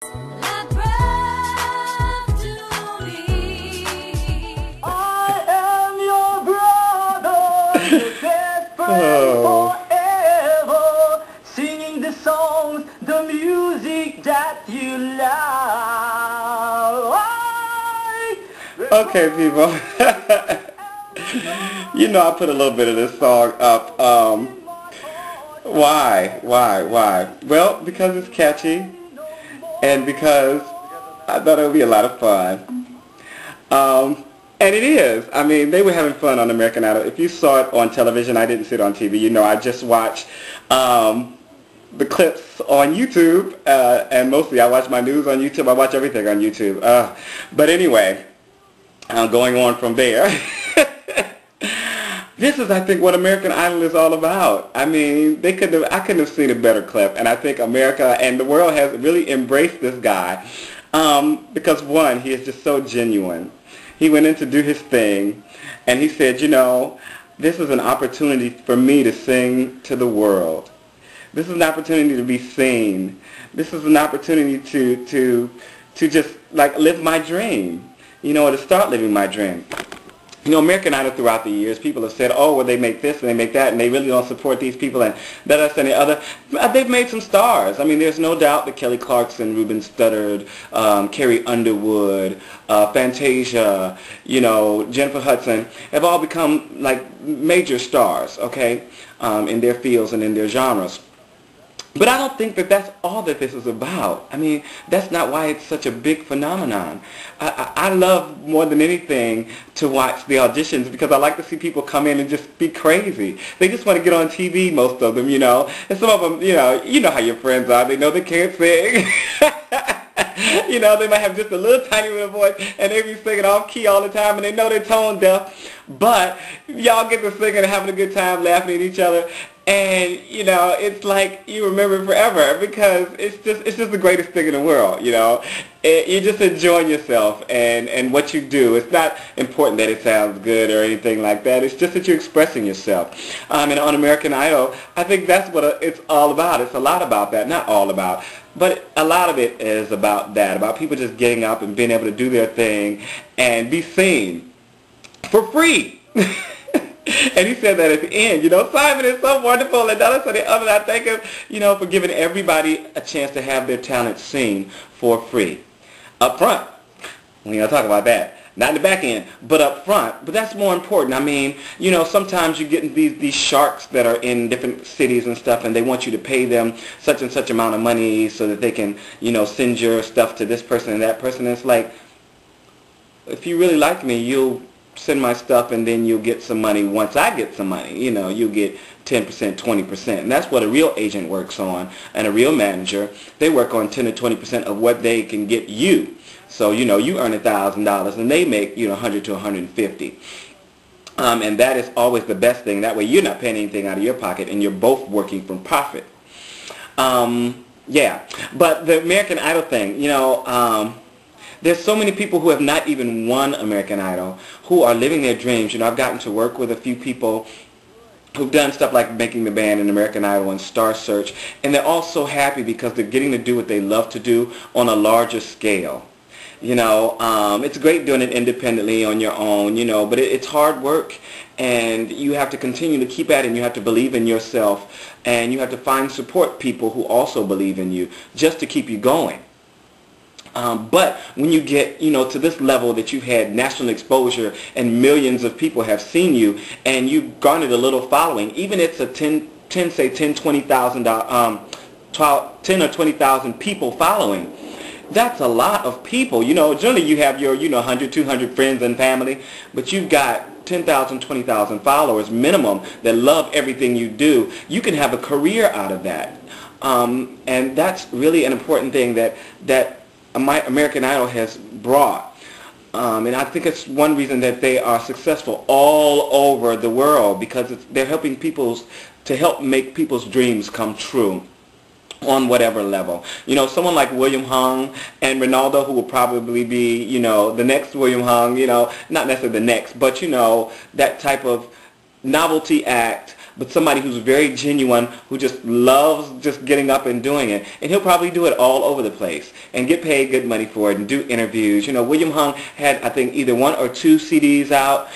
Forever, singing the songs, the music that you love. Okay, people. You know I put a little bit of this song up. Why? Well, because it's catchy, and because I thought it would be a lot of fun. And it is. I mean, they were having fun on American Idol. If you saw it on television, I didn't see it on TV. You know, I just watched the clips on YouTube, and mostly I watch my news on YouTube. I watch everything on YouTube. But anyway, going on from there. This is, I think, what American Idol is all about. I mean, I couldn't have seen a better clip, and I think America and the world has really embraced this guy because, one, he is just so genuine. He went in to do his thing, and he said, you know, this is an opportunity for me to sing to the world. This is an opportunity to be seen. This is an opportunity to just, like, live my dream, you know, or to start living my dream. You know, American Idol throughout the years, people have said, oh, well, they make this and they make that, and they really don't support these people and that and the other. They've made some stars. I mean, there's no doubt that Kelly Clarkson, Ruben Studdard, Carrie Underwood, Fantasia, you know, Jennifer Hudson have all become, like, major stars, okay, in their fields and in their genres. But I don't think that that's all that this is about. I mean, that's not why it's such a big phenomenon. I love more than anything to watch the auditions because I like to see people come in and just be crazy. They just want to get on TV, most of them, you know. And some of them, you know how your friends are. They know they can't sing. You know, they might have just a little tiny little voice and they be singing off key all the time and they know they're tone deaf. But y'all get to singing and having a good time, laughing at each other. And, you know, it's like you remember it forever because it's just the greatest thing in the world, you know. You're just enjoying yourself and what you do. It's not important that it sounds good or anything like that. It's just that you're expressing yourself. And on American Idol, I think that's what it's all about. It's a lot about that. Not all about, but a lot of it is about that, about people just getting up and being able to do their thing and be seen for free. And he said that at the end, you know, Simon is so wonderful, and that and the other. I thank him, you know, for giving everybody a chance to have their talent seen for free. Up front, we don't talk about that. Not in the back end, but up front. But that's more important. I mean, you know, sometimes you get these sharks that are in different cities and stuff, and they want you to pay them such and such amount of money so that they can, you know, send your stuff to this person and that person. And it's like, if you really like me, you'll send my stuff and then you'll get some money. Once I get some money, you know, you'll get 10%, 20%. And that's what a real agent works on, and a real manager. They work on 10 to 20% of what they can get you. So, you know, you earn $1,000 and they make, you know, 100 to 150. And that is always the best thing. That way you're not paying anything out of your pocket and you're both working from profit. Yeah. But the American Idol thing, you know, there's so many people who have not even won American Idol who are living their dreams. You know, I've gotten to work with a few people who've done stuff like Making the Band and American Idol and Star Search, and they're all so happy because they're getting to do what they love to do on a larger scale. You know, it's great doing it independently on your own, you know, but it's hard work, and you have to continue to keep at it, and you have to believe in yourself, and you have to find support people who also believe in you just to keep you going. But when you get, you know, to this level that you've had national exposure and millions of people have seen you and you've garnered a little following, even if it's a 10 or 20,000 people following, that's a lot of people. You know, generally you have your, you know, 100, 200 friends and family, but you've got 10,000, 20,000 followers minimum that love everything you do. You can have a career out of that. And that's really an important thing that American Idol has brought. And I think it's one reason that they are successful all over the world, because they're helping to help make people's dreams come true on whatever level. You know, someone like William Hung and Ronaldo, who will probably be, you know, the next William Hung, you know, not necessarily the next, but, you know, that type of novelty act, but somebody who's very genuine, who just loves just getting up and doing it. And he'll probably do it all over the place and get paid good money for it and do interviews. You know, William Hung had, I think, either 1 or 2 CDs out.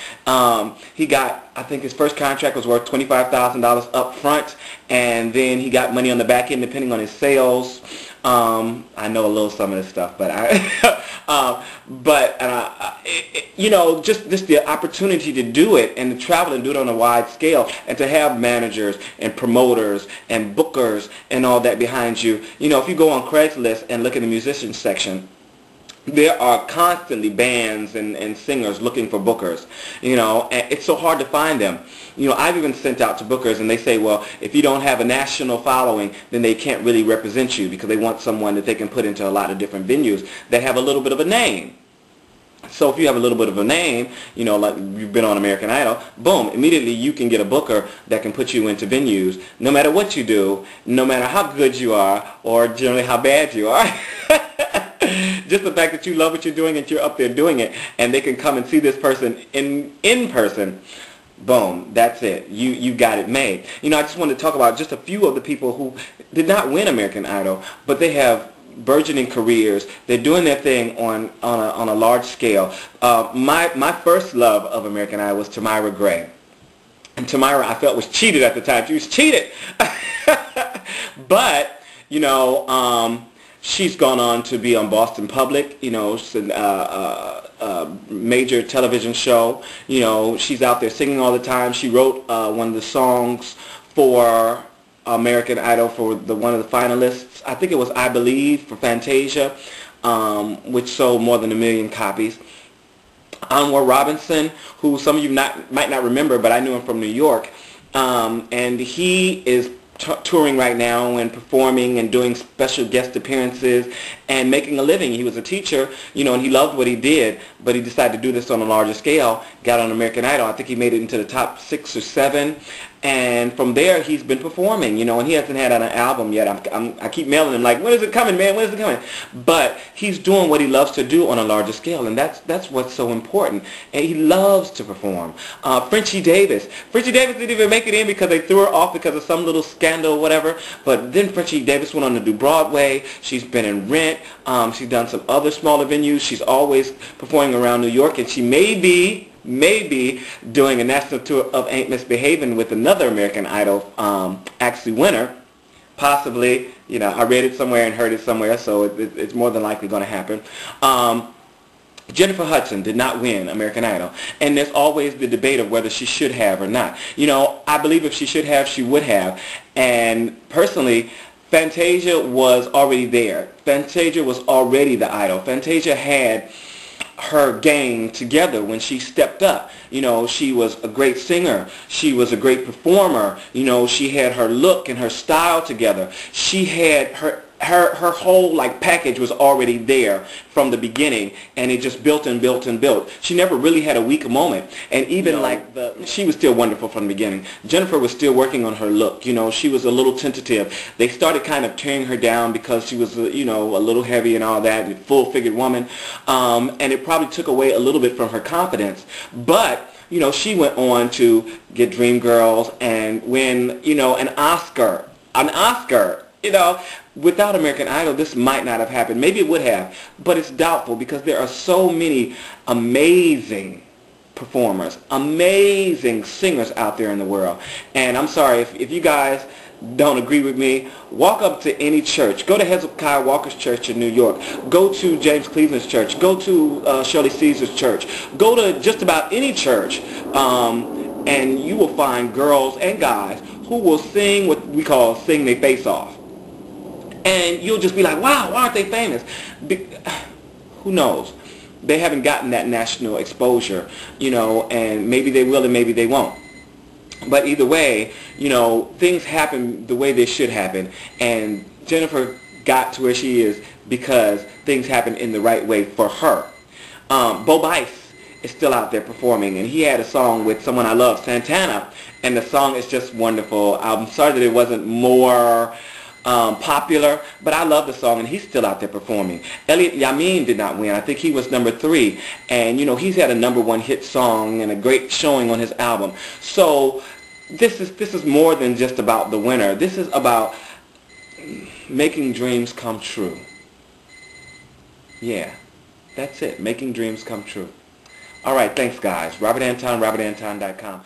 He got, I think his first contract was worth $25,000 up front, and then he got money on the back end depending on his sales. I know a little some of this stuff, but you know, just the opportunity to do it and to travel and do it on a wide scale and to have managers and promoters and bookers and all that behind you. You know, if you go on Craigslist and look in the musicians section, there are constantly bands and singers looking for bookers, you know, and it's so hard to find them. You know, I've even sent out to bookers and they say, well, if you don't have a national following, then they can't really represent you because they want someone that they can put into a lot of different venues that have a little bit of a name. So if you have a little bit of a name, you know, like you've been on American Idol, boom, immediately you can get a booker that can put you into venues no matter what you do, no matter how good you are or generally how bad you are. Just the fact that you love what you're doing and you're up there doing it and they can come and see this person in person, boom, that's it. You got it made. You know, I just wanted to talk about just a few of the people who did not win American Idol, but they have burgeoning careers. They're doing their thing on a large scale. My first love of American Idol was Tamira Gray. And Tamira, I felt, was cheated at the time. She was cheated. But, you know, she's gone on to be on Boston Public, you know, major television show. You know, she's out there singing all the time. She wrote one of the songs for American Idol for one of the finalists. I think it was I Believe for Fantasia, which sold more than 1 million copies. Anwar Robinson, who some of you might not remember, but I knew him from New York, and he is touring right now and performing and doing special guest appearances and making a living. He was a teacher, you know, and he loved what he did, but he decided to do this on a larger scale, got on American Idol. I think he made it into the top 6 or 7, and from there he's been performing, you know, and he hasn't had an album yet. I keep mailing him like, when is it coming, man, when is it coming? But he's doing what he loves to do on a larger scale, and that's what's so important, and he loves to perform. Frenchie Davis didn't even make it in because they threw her off because of some little scandal or whatever, but then Frenchie Davis went on to do Broadway. She's been in Rent. She's done some other smaller venues. She's always performing around New York, and she may be doing a national tour of Ain't Misbehaving with another American Idol actually winner, possibly. You know, I read it somewhere and heard it somewhere, so it's more than likely going to happen. Jennifer Hudson did not win American Idol, and there's always the debate of whether she should have or not. You know, I believe if she should have, she would have, and personally, Fantasia was already there. Fantasia was already the idol. Fantasia had her gang together when she stepped up. You know, she was a great singer. She was a great performer. You know, she had her look and her style together. She had her whole like package was already there from the beginning, and it just built and built and built. She never really had a weak moment, and even she was still wonderful from the beginning. Jennifer was still working on her look. You know, she was a little tentative. They started kind of tearing her down because she was, you know, a little heavy and all that, and full-figured woman, and it probably took away a little bit from her confidence. But you know, she went on to get Dreamgirls and win, you know, an Oscar. You know, without American Idol, this might not have happened. Maybe it would have, but it's doubtful because there are so many amazing performers, amazing singers out there in the world. And I'm sorry, if you guys don't agree with me, walk up to any church. Go to Hezekiah Walker's church in New York. Go to James Cleveland's church. Go to Shirley Caesar's church. Go to just about any church, and you will find girls and guys who will sing what we call sing their face off. And you'll just be like, wow, why aren't they famous? Who knows? They haven't gotten that national exposure, you know, and maybe they will and maybe they won't. But either way, you know, things happen the way they should happen. And Jennifer got to where she is because things happened in the right way for her. Bice is still out there performing, and he had a song with someone I love, Santana, and the song is just wonderful. I'm sorry that it wasn't more popular, but I love the song, and he's still out there performing. Elliot Yamin did not win. I think he was number 3, and you know, he's had a #1 hit song and a great showing on his album. So this is more than just about the winner. This is about making dreams come true. Yeah, that's it. Making dreams come true. All right, thanks, guys. Robert Anton, robertanton.com.